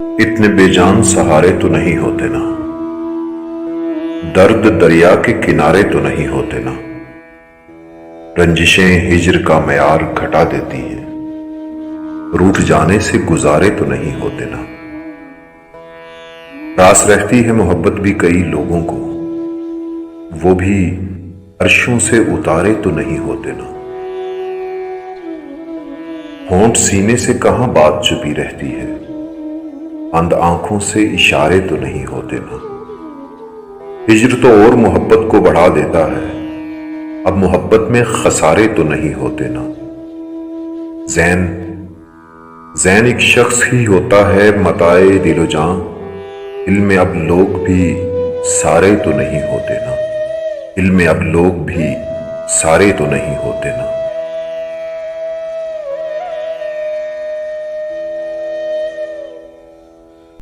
اتنے بے جان سہارے تو نہیں ہوتے نا، درد دریا کے کنارے تو نہیں ہوتے نا، رنجشیں ہجر کا معیار گھٹا دیتی ہیں، روٹھ جانے سے گزارے تو نہیں ہوتے نا، راس رہتی ہے محبت بھی کئی لوگوں کو، وہ بھی عرشوں سے اتارے تو نہیں ہوتے نا، ہونٹ سینے سے کہاں بات چھپی رہتی ہے، اندھ آنکھوں سے اشارے تو نہیں ہوتے نا، ہجر تو اور محبت کو بڑھا دیتا ہے، اب محبت میں خسارے تو نہیں ہوتے نا، زین ایک شخص ہی ہوتا ہے متاع دل و جاں، علم اب لوگ بھی سارے تو نہیں ہوتے نا، علم اب لوگ بھی سارے تو نہیں ہوتے نا۔